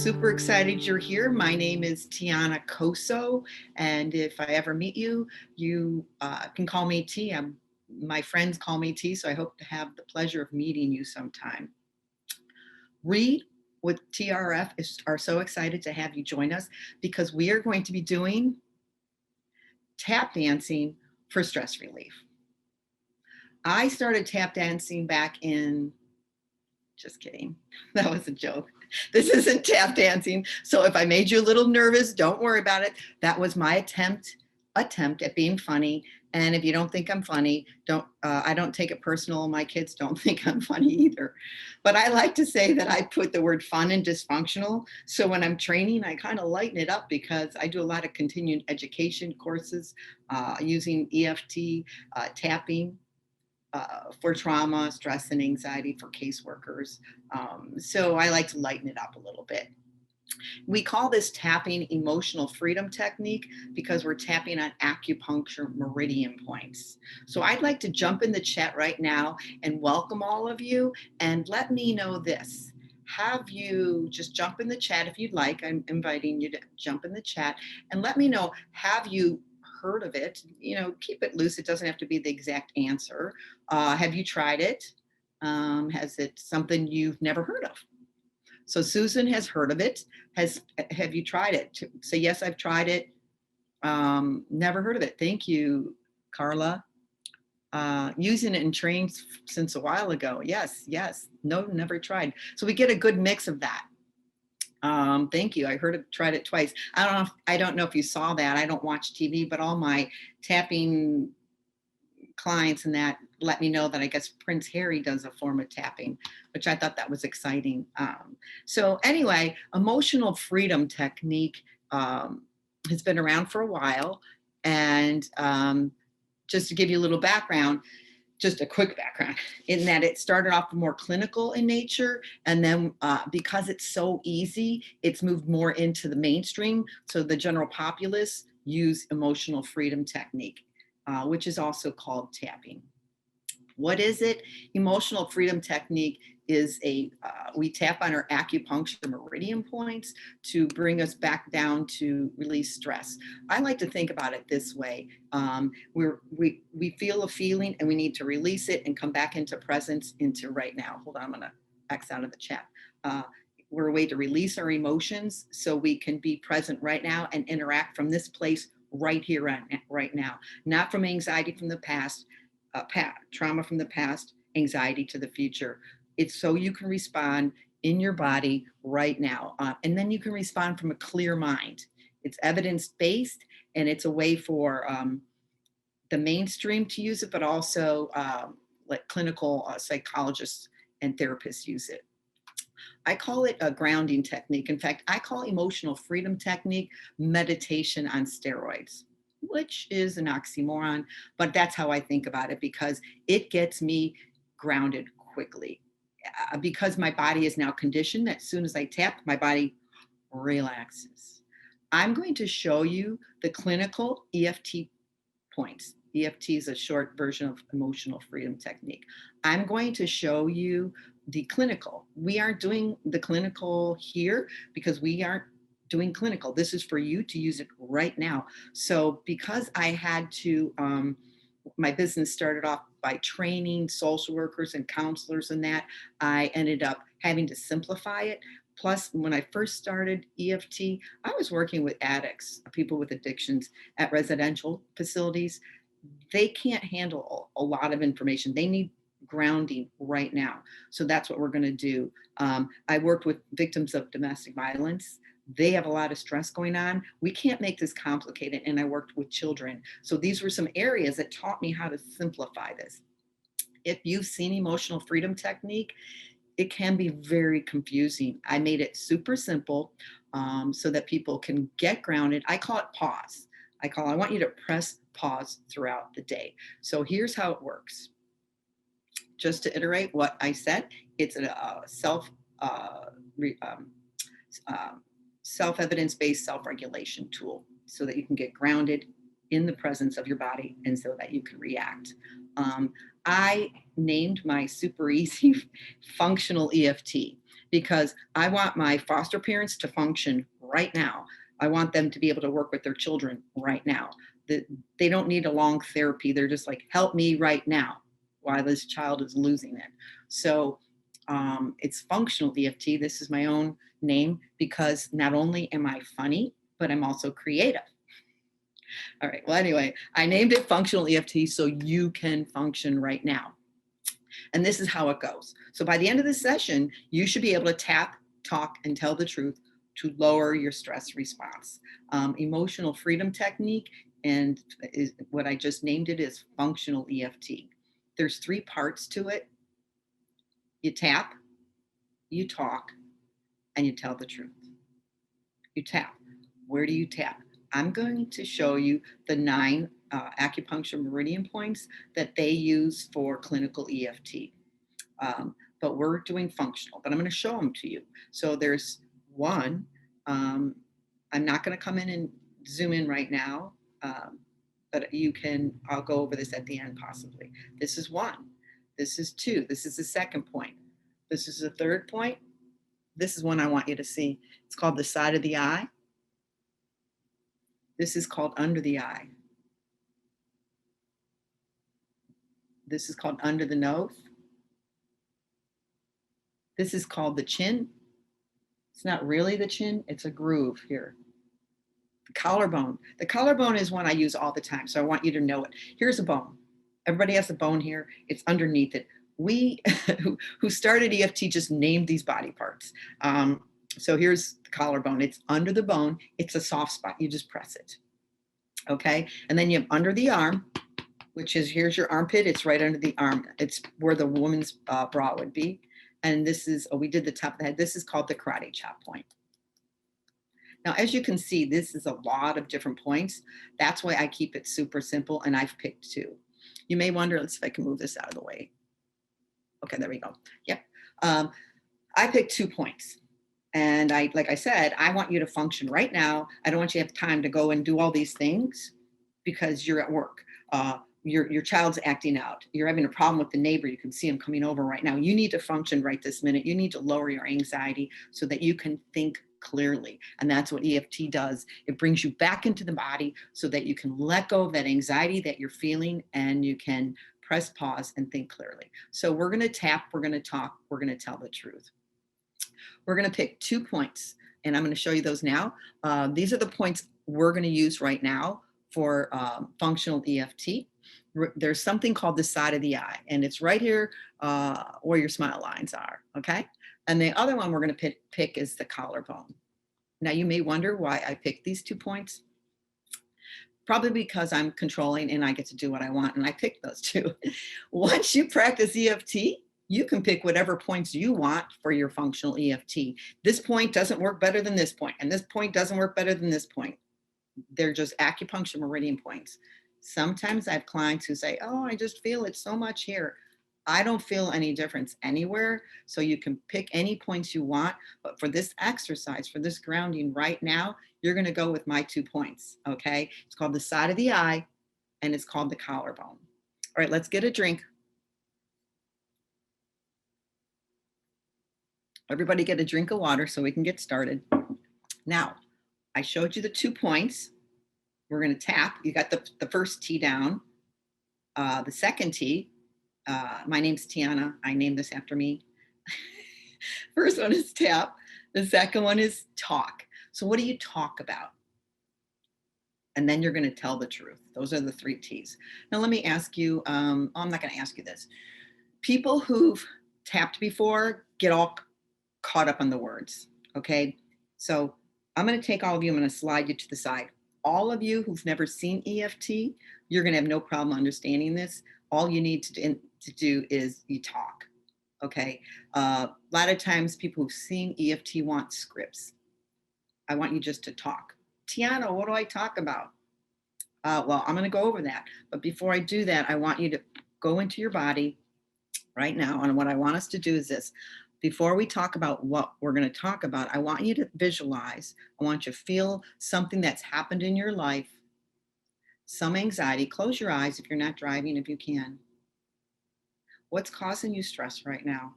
super excited you're here. My name is Tijana Coso, and if I ever meet you, you can call me T. My friends call me T, so I hope to have the pleasure of meeting you sometime. We with TRF are so excited to have you join us because we are going to be doing tap dancing for stress relief. I started tap dancing back in, just kidding, that was a joke. This isn't tap dancing. So if I made you a little nervous, don't worry about it. That was my attempt at being funny. And if you don't think I'm funny, I don't take it personal. My kids don't think I'm funny either. But I like to say that I put the word fun and dysfunctional. So when I'm training, I kind of lighten it up because I do a lot of continuing education courses using EFT, tapping, for trauma, stress, and anxiety for caseworkers. So I like to lighten it up a little bit. We call this tapping emotional freedom technique because we're tapping on acupuncture meridian points. So I'd like to jump in the chat right now and welcome all of you and let me know this. Have you just jump in the chat if you'd like. I'm inviting you to jump in the chat and let me know, have you heard of it? You know, keep it loose. It doesn't have to be the exact answer. Have you tried it? Has it something you've never heard of? So Susan has heard of it. Have you tried it? Say, yes, I've tried it. Never heard of it. Thank you, Carla. Using it in trains since a while ago. Yes. No, never tried. So we get a good mix of that. Thank you. I tried it twice. I don't know if you saw that. I don't watch TV, but all my tapping clients and that let me know that I guess Prince Harry does a form of tapping, which I thought that was exciting. So anyway, emotional freedom technique has been around for a while. And just to give you a little background, just a quick background, in that it started off more clinical in nature. And then because it's so easy, it's moved more into the mainstream. So the general populace use emotional freedom technique, which is also called tapping. What is it? Emotional freedom technique is we tap on our acupuncture meridian points to bring us back down to release stress. I like to think about it this way. We feel a feeling and we need to release it and come back into presence, into right now. Hold on, I'm gonna X out of the chat. We're a way to release our emotions so we can be present right now and interact from this place right here, right now, not from anxiety from the past, trauma from the past, anxiety to the future. It's so you can respond in your body right now. And then you can respond from a clear mind. It's evidence-based, and it's a way for the mainstream to use it, but also like clinical psychologists and therapists use it. I call it a grounding technique. In fact, I call emotional freedom technique meditation on steroids, which is an oxymoron, but that's how I think about it because it gets me grounded quickly. Because my body is now conditioned that as soon as I tap, my body relaxes. I'm going to show you the clinical EFT points. EFT is a short version of emotional freedom technique. I'm going to show you the clinical. We aren't doing the clinical here because we aren't doing clinical. This is for you to use it right now. So because I had to, my business started off by training social workers and counselors and that, I ended up having to simplify it. Plus, when I first started EFT, I was working with addicts, people with addictions at residential facilities. They can't handle a lot of information. They need grounding right now. So that's what we're going to do. I worked with victims of domestic violence. They have a lot of stress going on. We can't make this complicated. And I worked with children. So these were some areas that taught me how to simplify this. If you've seen emotional freedom technique, it can be very confusing. I made it super simple so that people can get grounded. I call it pause. I want you to press pause throughout the day. So here's how it works. Just to iterate what I said, it's a self-evidence-based self-regulation tool so that you can get grounded in the presence of your body and so that you can react. I named my super easy functional EFT. because I want my foster parents to function right now. I want them to be able to work with their children right now. They don't need a long therapy. They're just like, help me right now while this child is losing it. So it's functional EFT. This is my own name because not only am I funny, but I'm also creative. All right. Well, anyway, I named it functional EFT so you can function right now. And this is how it goes. So by the end of this session, you should be able to tap, talk, and tell the truth to lower your stress response. Emotional freedom technique, and what I just named it is functional EFT. There's 3 parts to it. You tap, you talk, and you tell the truth. You tap. Where do you tap? I'm going to show you the 9 acupuncture meridian points that they use for clinical EFT. But we're doing functional, but I'm going to show them to you. So there's 1. I'm not going to come in and zoom in right now, but you can, I'll go over this at the end possibly. This is 1. This is 2. This is the 2nd point. This is the 3rd point. This is one I want you to see. It's called the side of the eye. This is called under the eye. This is called under the nose. This is called the chin. It's not really the chin, it's a groove here. The collarbone. The collarbone is one I use all the time, so I want you to know it. Here's a bone. Everybody has a bone here. It's underneath it. We who started EFT just named these body parts. So here's the collarbone. It's under the bone. It's a soft spot. You just press it. Okay. And then you have under the arm, which is, here's your armpit. It's right under the arm. It's where the woman's bra would be. And this is, we did the top of the head. This is called the karate chop point. Now, as you can see, this is a lot of different points. That's why I keep it super simple. And I've picked 2. You may wonder, let's see if I can move this out of the way. Okay, there we go. Yep. I picked 2 points. And like I said, I want you to function right now. I don't want you to have time to go and do all these things because you're at work. Your child's acting out. You're having a problem with the neighbor. You can see him coming over right now. You need to function right this minute. You need to lower your anxiety so that you can think clearly. And that's what EFT does. It brings you back into the body so that you can let go of that anxiety that you're feeling and you can press pause and think clearly. So we're going to tap, we're going to talk, we're going to tell the truth. We're going to pick 2 points, and I'm going to show you those now. These are the points we're going to use right now for functional EFT. There's something called the side of the eye, and it's right here where your smile lines are, okay? And the other one we're going to pick is the collarbone. Now, you may wonder why I picked these 2 points. Probably because I'm controlling and I get to do what I want, and I picked those 2. Once you practice EFT, you can pick whatever points you want for your functional EFT. This point doesn't work better than this point, and this point doesn't work better than this point. They're just acupuncture meridian points. Sometimes I have clients who say, oh, I just feel it so much here. I don't feel any difference anywhere. So you can pick any points you want. But for this exercise, for this grounding right now, you're going to go with my 2 points. Okay. It's called the side of the eye and it's called the collarbone. All right, let's get a drink. Everybody get a drink of water so we can get started. Now, I showed you the 2 points. We're going to tap. You got the first T down. The second T, my name's Tijana. I named this after me. First one is tap. The second one is talk. So what do you talk about? And then you're going to tell the truth. Those are the 3 T's. Now, let me ask you, I'm not going to ask you this. People who've tapped before get all caught up on the words, okay? So I'm going to take all of you, I'm going to slide you to the side. All of you who've never seen EFT, you're going to have no problem understanding this. All you need to do is you talk, okay? A lot of times people who've seen EFT want scripts. I want you just to talk. Tijana, what do I talk about? Well, I'm going to go over that. But before I do that, I want you to go into your body right now. And what I want us to do is this. Before we talk about what we're going to talk about, I want you to visualize. I want you to feel something that's happened in your life, some anxiety. Close your eyes if you're not driving, if you can. What's causing you stress right now?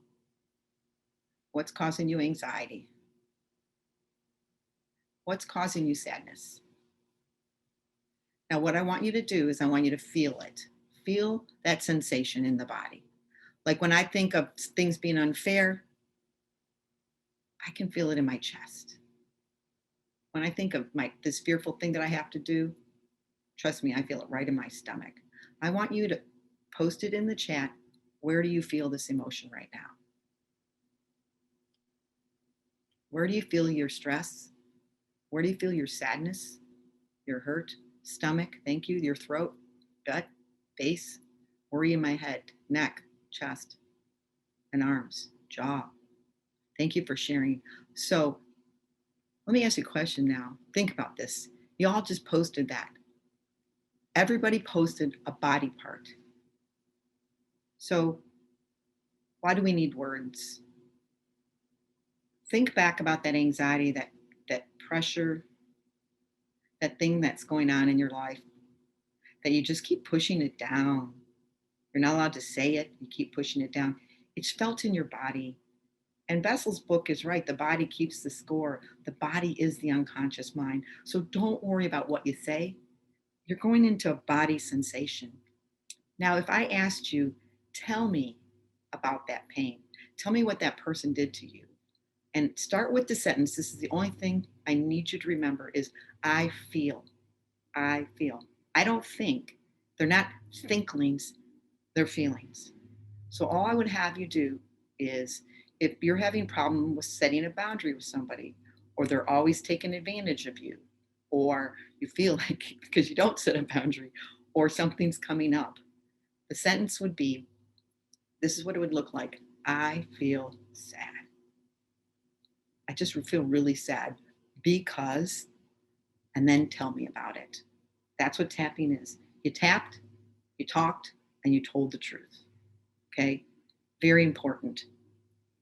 What's causing you anxiety? What's causing you sadness? Now, what I want you to do is I want you to feel it. Feel that sensation in the body. Like when I think of things being unfair, I can feel it in my chest. When I think of this fearful thing that I have to do, trust me, I feel it right in my stomach. I want you to post it in the chat. Where do you feel this emotion right now? Where do you feel your stress? Where do you feel your sadness, your hurt, stomach? Thank you. Your throat, gut, face. Where are you in my head, neck, chest, and arms, jaw? Thank you for sharing. So let me ask you a question now. Think about this. You all just posted that. Everybody posted a body part. So why do we need words? Think back about that anxiety, that pressure, that thing that's going on in your life that you just keep pushing it down. You're not allowed to say it. You keep pushing it down. It's felt in your body. And Bessel's book is right. The body keeps the score. The body is the unconscious mind. So don't worry about what you say. You're going into a body sensation. Now, if I asked you, tell me about that pain, tell me what that person did to you, and start with the sentence. This is the only thing I need you to remember is I feel. I feel. I don't think. They're not thinklings, they're feelings. So all I would have you do is if you're having a problem with setting a boundary with somebody, or they're always taking advantage of you, or you feel like because you don't set a boundary, or something's coming up, the sentence would be, this is what it would look like. I feel sad. I just feel really sad because, and then tell me about it. That's what tapping is. You tapped, you talked, and you told the truth. Okay? Very important.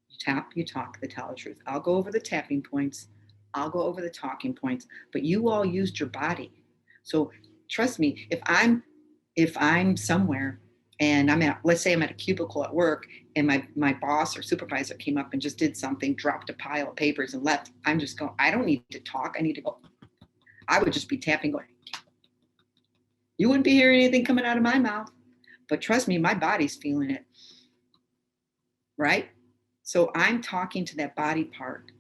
You tap, you talk, they tell the truth. I'll go over the tapping points. I'll go over the talking points, but you all used your body. So trust me, if I'm somewhere and let's say I'm at a cubicle at work and my boss or supervisor came up and just did something, dropped a pile of papers and left, I'm just going, I don't need to talk. I need to go. I would just be tapping going, you wouldn't be hearing anything coming out of my mouth, but trust me, my body's feeling it, right? So I'm talking to that body part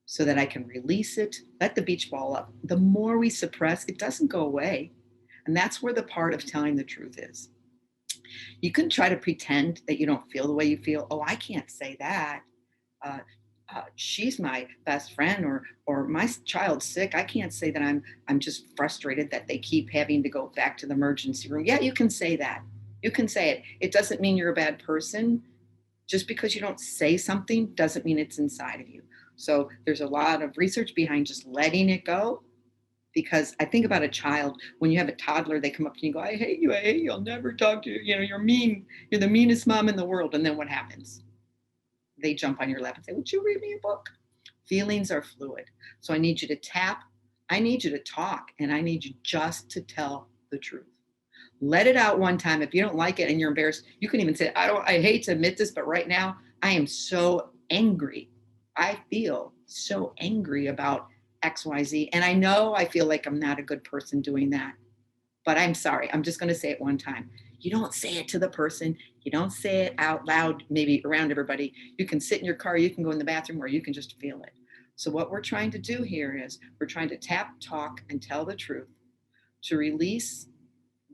so that I can release it, let the beach ball up. The more we suppress, it doesn't go away. And that's where the part of telling the truth is. You can try to pretend that you don't feel the way you feel. Oh, I can't say that. Uh, she's my best friend, or my child's sick. I can't say that I'm just frustrated that they keep having to go back to the emergency room. Yeah, you can say that. You can say it. It doesn't mean you're a bad person. Just because you don't say something doesn't mean it's inside of you. So there's a lot of research behind just letting it go. Because I think about a child, when you have a toddler, they come up to you and go, I hate you, I'll never talk to you. You know, you're mean, you're the meanest mom in the world. And then what happens? They jump on your lap and say, would you read me a book? Feelings are fluid. So I need you to tap, I need you to talk, and I need you just to tell the truth. Let it out one time. If you don't like it and you're embarrassed, you can even say, I hate to admit this, but right now I am so angry. I feel so angry about XYZ. And I know I feel like I'm not a good person doing that, but I'm sorry. I'm just going to say it one time. You don't say it to the person. You don't say it out loud, maybe around everybody. You can sit in your car, you can go in the bathroom, or you can just feel it. So what we're trying to do here is we're trying to tap, talk, and tell the truth to release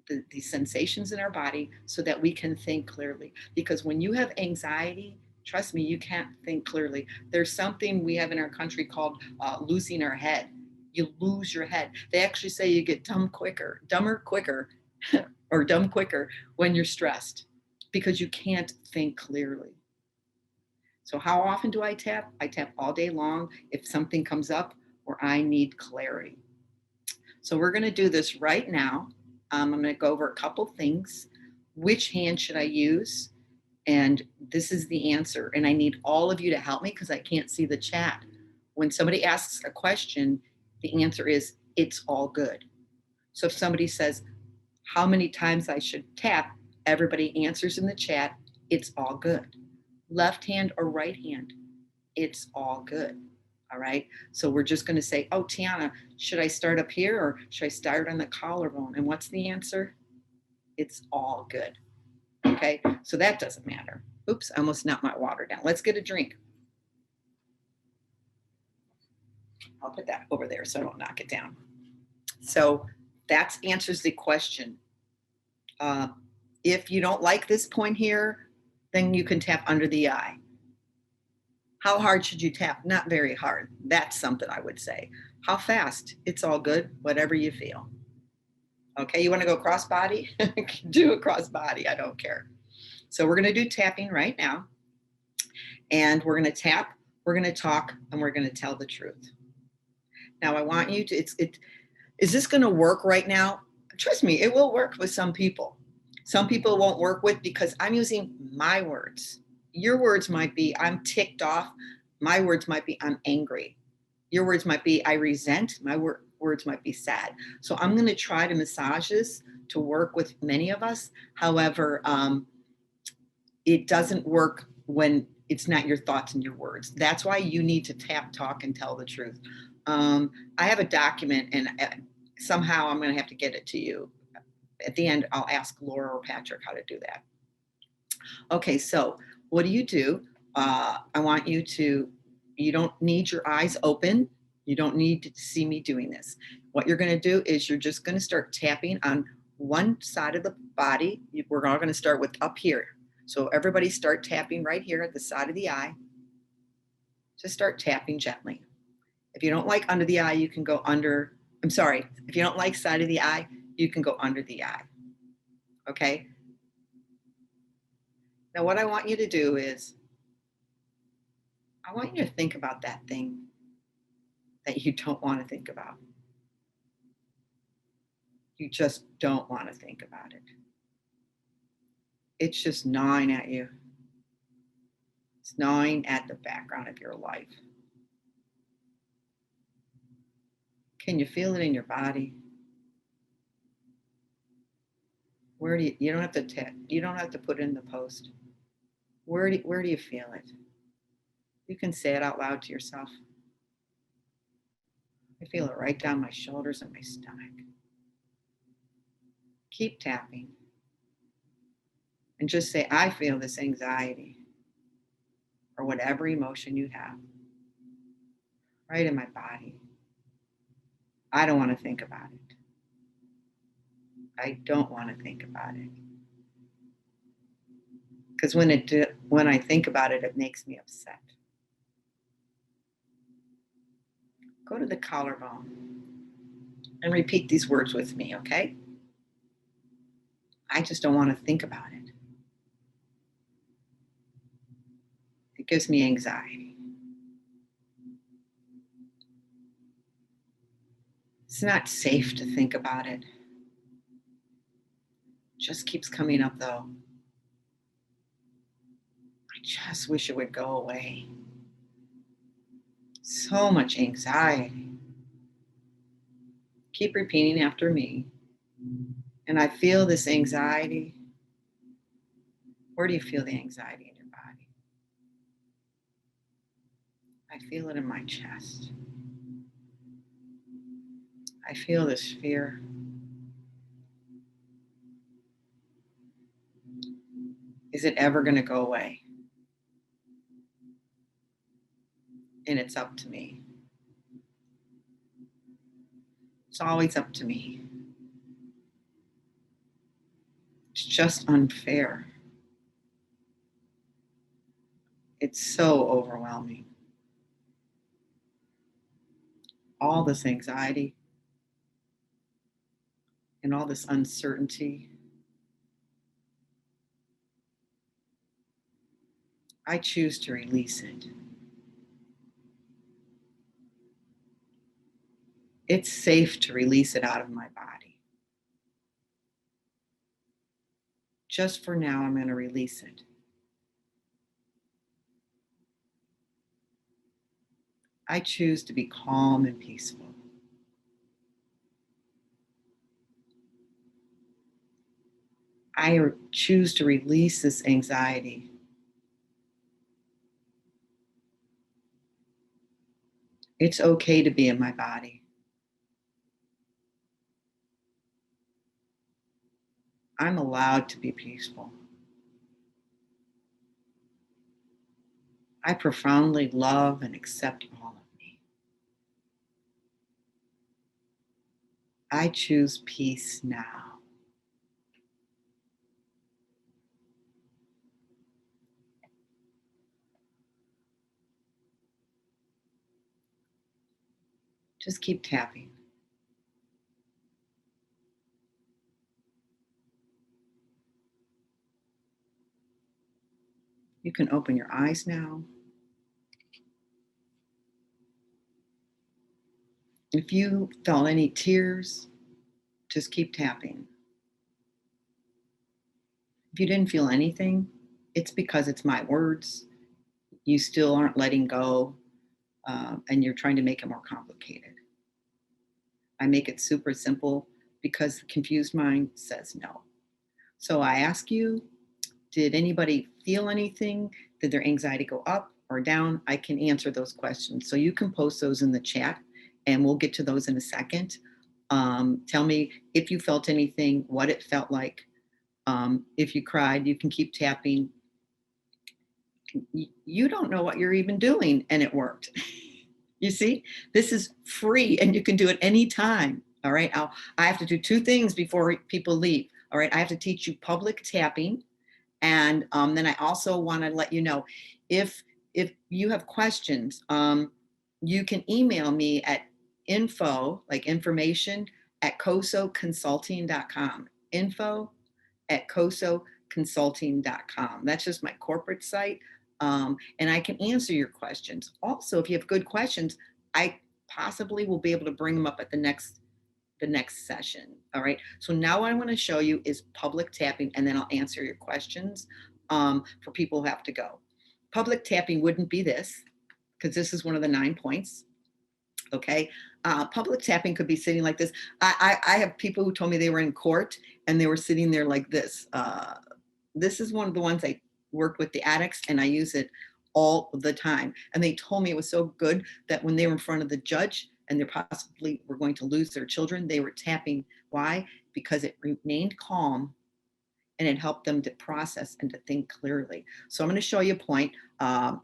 the sensations in our body so that we can think clearly. Because when you have anxiety, trust me, you can't think clearly. There's something we have in our country called losing our head. You lose your head. They actually say you get dumber quicker, or dumb quicker when you're stressed because you can't think clearly. So how often do I tap? I tap all day long if something comes up or I need clarity. So we're going to do this right now. I'm going to go over a couple things. Which hand should I use? And this is the answer. And I need all of you to help me because I can't see the chat. When somebody asks a question, the answer is, it's all good. So if somebody says, how many times I should tap, everybody answers in the chat, it's all good. left hand or right hand. It's all good. All right. So we're just going to say, oh, Tiana, should I start up here or should I start on the collarbone? And what's the answer? It's all good. Okay. So that doesn't matter. Oops, I almost knocked my water down. Let's get a drink. I'll put that over there so I don't knock it down. So that answers the question. If you don't like this point here, then you can tap under the eye. How hard should you tap? Not very hard. That's something I would say. How fast? It's all good, whatever you feel. Okay, you want to go cross body? Do a cross body, I don't care. So we're going to do tapping right now. And we're going to tap, we're going to talk, and we're going to tell the truth. Now I want you to, is this going to work right now? Trust me, it will work with some people. Some people won't work with because I'm using my words. Your words might be, I'm ticked off. My words might be, I'm angry. Your words might be, I resent. My words might be sad. So I'm going to try to massage this to work with many of us. However, it doesn't work when it's not your thoughts and your words. That's why you need to tap, talk, and tell the truth. I have a document, and somehow I'm going to have to get it to you. At the end, I'll ask Laura or Patrick how to do that. Okay, so what do? I want you to, you don't need your eyes open. You don't need to see me doing this. What you're going to do is you're just going to start tapping on one side of the body. We're all going to start with up here. So everybody start tapping right here at the side of the eye. Just start tapping gently. If you don't like under the eye, you can go under, I'm sorry, if you don't like side of the eye, you can go under the eye. Okay? Now what I want you to do is, I want you to think about that thing that you don't want to think about. You just don't want to think about it. It's just gnawing at you. It's gnawing at the background of your life. Can you feel it in your body? Where do you don't have to you don't have to put it in the post. Where do you feel it? You can say it out loud to yourself. I feel it right down my shoulders and my stomach. Keep tapping. And just say, I feel this anxiety or whatever emotion you have right in my body. I don't want to think about it. I don't want to think about it. Because when I think about it, it makes me upset. Go to the collarbone and repeat these words with me, okay? I just don't want to think about it. It gives me anxiety. It's not safe to think about it. It just keeps coming up though. I just wish it would go away. So much anxiety. Keep repeating after me. And I feel this anxiety. Where do you feel the anxiety in your body? I feel it in my chest. I feel this fear. Is it ever going to go away? And it's up to me. It's always up to me. It's just unfair. It's so overwhelming. All this anxiety and all this uncertainty. I choose to release it. It's safe to release it out of my body. Just for now, I'm going to release it. I choose to be calm and peaceful. I choose to release this anxiety It's okay to be in my body. I'm allowed to be peaceful. I profoundly love and accept all of me. I choose peace now. Just keep tapping. You can open your eyes now. If you felt any tears, just keep tapping. If you didn't feel anything, it's because it's my words. You still aren't letting go, and you're trying to make it more complicated. I make it super simple because the confused mind says no. So I ask you, did anybody feel anything? Did their anxiety go up or down? I can answer those questions. So you can post those in the chat and we'll get to those in a second. Tell me if you felt anything, what it felt like. If you cried, you can keep tapping. You don't know what you're even doing, and it worked. You see, this is free and you can do it anytime. All right. I have to do two things before people leave. All right. I have to teach you public tapping. And then I also want to let you know if you have questions, you can email me at info, like information, at cosoconsulting.com. Info at cosoconsulting.com. That's just my corporate site. And I can answer your questions. Also, if you have good questions, I possibly will be able to bring them up at the next session. All right. So now what I want to show you is public tapping, and then I'll answer your questions for people who have to go. Public tapping wouldn't be this, because this is one of the 9 points. Okay. Public tapping could be sitting like this. I have people who told me they were in court and they were sitting there like this. This is one of the ones I work with the addicts, and I use it all the time. And they told me it was so good that when they were in front of the judge and they possibly were going to lose their children, they were tapping. Why? Because it remained calm and it helped them to process and to think clearly. So I'm going to show you a point.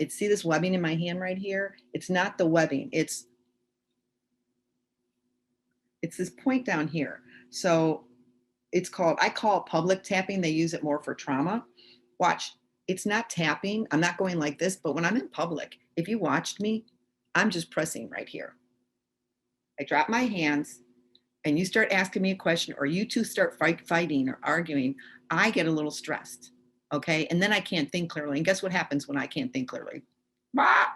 See this webbing in my hand right here? It's not the webbing. It's this point down here. So I call it public tapping. They use it more for trauma. Watch, it's not tapping. I'm not going like this, but when I'm in public, if you watched me, I'm just pressing right here. I drop my hands and you start asking me a question, or you two start fighting or arguing, I get a little stressed. Okay. And then I can't think clearly. And guess what happens when I can't think clearly? Bah!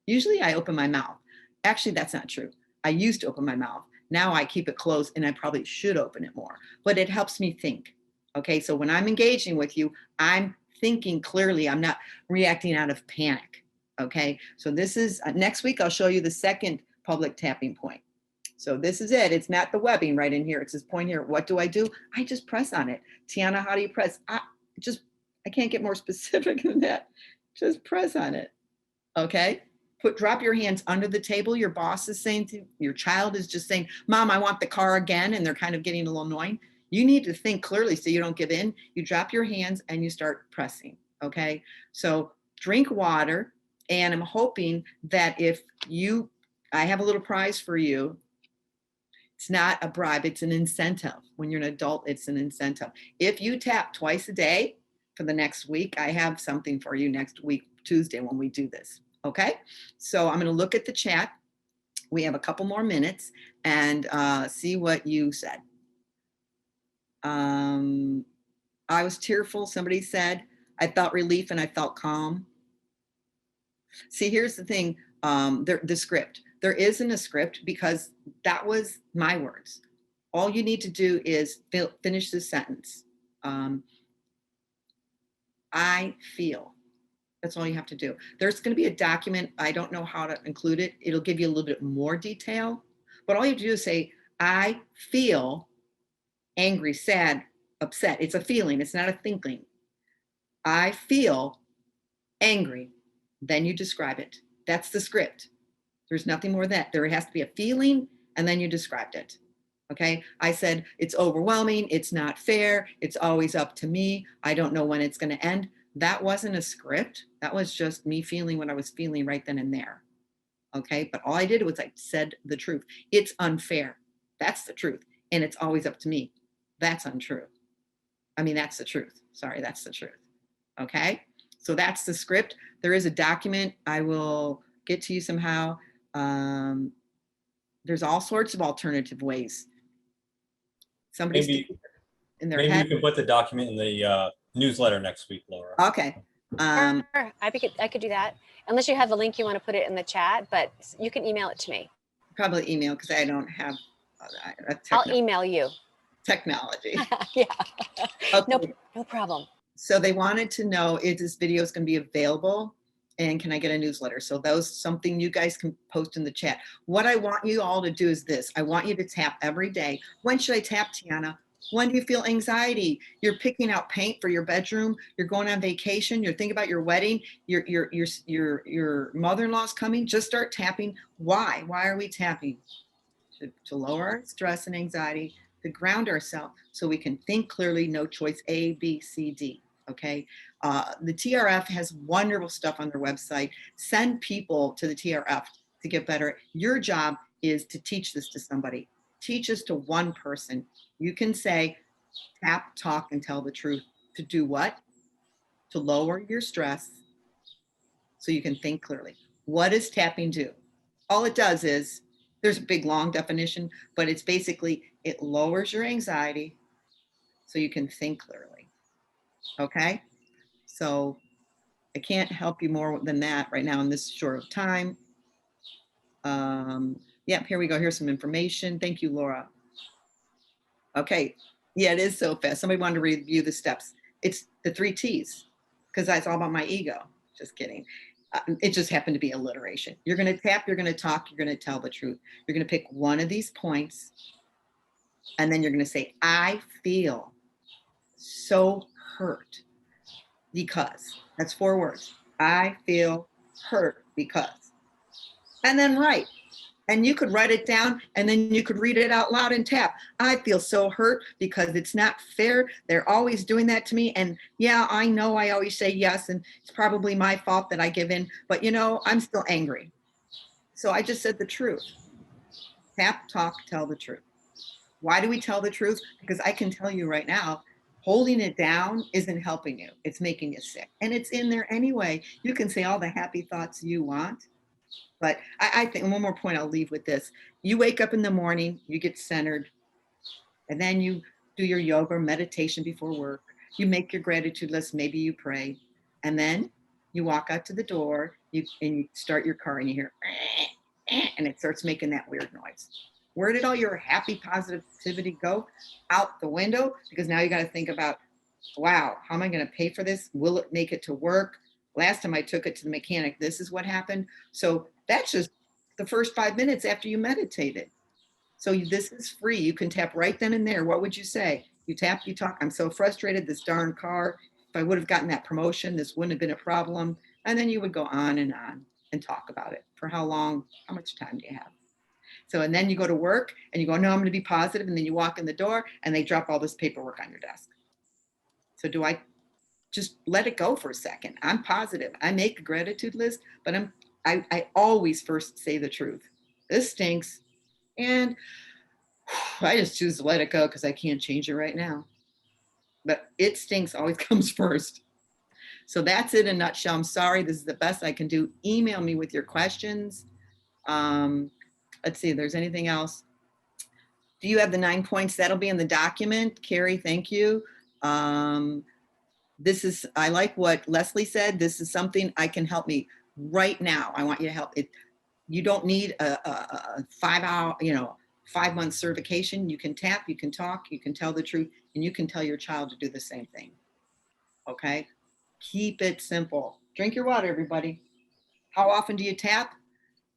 Usually I open my mouth. Actually, that's not true. I used to open my mouth. Now I keep it closed, and I probably should open it more, but it helps me think. Okay. So when I'm engaging with you, I'm thinking clearly. I'm not reacting out of panic. Okay. So this is next week, I'll show you the second public tapping point. So this is it. It's not the webbing right in here. It's this point here. What do? I just press on it. Tiana, how do you press? I can't get more specific than that. Just press on it. Okay. Drop your hands under the table. Your boss is saying your child is just saying, Mom, I want the car again. And they're kind of getting a little annoying. You need to think clearly so you don't give in. You drop your hands and you start pressing. Okay. So drink water. And I'm hoping that I have a little prize for you. It's not a bribe, it's an incentive. When you're an adult, it's an incentive. If you tap twice a day for the next week, I have something for you next week, Tuesday, when we do this. Okay, so I'm going to look at the chat. We have a couple more minutes and see what you said. I was tearful. Somebody said, I felt relief and I felt calm. See, here's the thing, the script. There isn't a script because that was my words. All you need to do is finish this sentence. I feel. That's all you have to do. There's going to be a document. I don't know how to include it. It'll give you a little bit more detail. But all you have to do is say, I feel angry, sad, upset. It's a feeling. It's not a thinking. I feel angry. Then you describe it. That's the script. There's nothing more than that. There has to be a feeling, and then you described it. Okay. I said, it's overwhelming. It's not fair. It's always up to me. I don't know when it's going to end. That wasn't a script. That was just me feeling what I was feeling right then and there. Okay. But all I did was I said the truth. It's unfair. That's the truth. And it's always up to me. That's untrue. I mean, that's the truth. Sorry, that's the truth. Okay. So that's the script. There is a document I will get to you somehow. There's all sorts of alternative ways. Somebody's in their maybe head. you can put the document in the newsletter next week, Laura. Okay. Sure. I could do that. Unless you have the link, you want to put it in the chat, but you can email it to me. Probably email because I don't have I'll email you. Technology. Yeah. Okay. No problem. So they wanted to know if this video is going to be available and can I get a newsletter? So those something you guys can post in the chat. What I want you all to do is this. I want you to tap every day. When should I tap, Tijana? When do you feel anxiety? You're picking out paint for your bedroom. You're going on vacation. You're thinking about your wedding. Your mother-in-law's coming. Just start tapping. Why? Why are we tapping? To lower our stress and anxiety, to ground ourselves so we can think clearly. No choice A, B, C, D. Okay. The TRF has wonderful stuff on their website. Send people to the TRF to get better. Your job is to teach this to somebody. Teach this to one person. You can say, tap, talk, and tell the truth. To do what? To lower your stress so you can think clearly. What does tapping do? All it does is, there's a big long definition, but it's basically, it lowers your anxiety so you can think clearly. Okay? So I can't help you more than that right now in this short of time. Yeah, here we go. Here's some information. Thank you, Laura. Okay. Yeah, it is so fast. Somebody wanted to review the steps. It's the 3 T's because that's all about my ego. Just kidding. It just happened to be alliteration. You're going to tap, you're going to talk, you're going to tell the truth. You're going to pick one of these points, and then you're going to say, I feel so hurt because. That's 4 words. I feel hurt because. And then write. And you could write it down, and then you could read it out loud and tap. I feel so hurt because it's not fair. They're always doing that to me. And yeah, I know I always say yes, and it's probably my fault that I give in, but you know, I'm still angry. So I just said the truth. Tap, talk, tell the truth. Why do we tell the truth? Because I can tell you right now, holding it down isn't helping you. It's making you sick. And it's in there anyway. You can say all the happy thoughts you want. But I think one more point I'll leave with this. You wake up in the morning, you get centered, and then you do your yoga, meditation before work. You make your gratitude list, maybe you pray, and then you walk out to the door, and you start your car, and you hear, and it starts making that weird noise. Where did all your happy positivity go? Out the window, because now you got to think about, wow, how am I going to pay for this? Will it make it to work? Last time I took it to the mechanic, this is what happened. So that's just the first 5 minutes after you meditated. So this is free. You can tap right then and there. What would you say? You tap, you talk. I'm so frustrated, this darn car. If I would have gotten that promotion, this wouldn't have been a problem. And then you would go on and talk about it. For how long? How much time do you have? So, and then you go to work and you go, no, I'm going to be positive. And then you walk in the door and they drop all this paperwork on your desk. So do I just let it go for a second? I'm positive. I make a gratitude list, but I always first say the truth. This stinks. And I just choose to let it go because I can't change it right now. But it stinks always comes first. So that's it in a nutshell. I'm sorry. This is the best I can do. Email me with your questions. Let's see if there's anything else. Do you have the 9 points? That'll be in the document. Carrie, thank you. This is, I like what Leslie said. This is something I can help me right now. I want you to help it. You don't need a 5-hour, 5-month certification. You can tap, you can talk, you can tell the truth, and you can tell your child to do the same thing. Okay? Keep it simple. Drink your water, everybody. How often do you tap?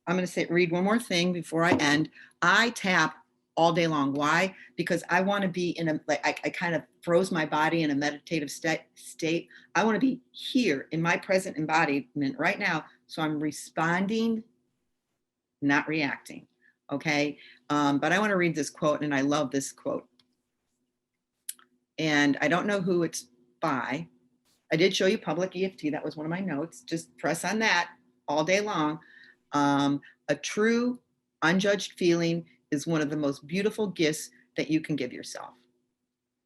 I'm going to read one more thing before I end. I tap all day long. Why? Because I want to be in I kind of froze my body in a meditative state. I want to be here in my present embodiment right now. So I'm responding not reacting. Okay. But I want to read this quote, and I love this quote. And I don't know who it's by. I did show you public EFT. That was one of my notes. Just press on that all day long. A true, unjudged feeling is one of the most beautiful gifts that you can give yourself.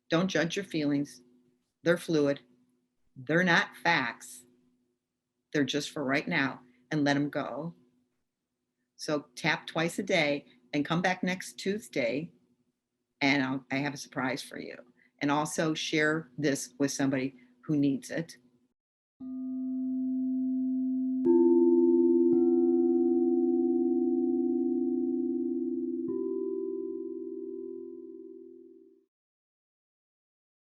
Don't judge your feelings. They're fluid. They're not facts. They're just for right now, and let them go. So tap twice a day and come back next Tuesday, and I have a surprise for you. And also share this with somebody who needs it.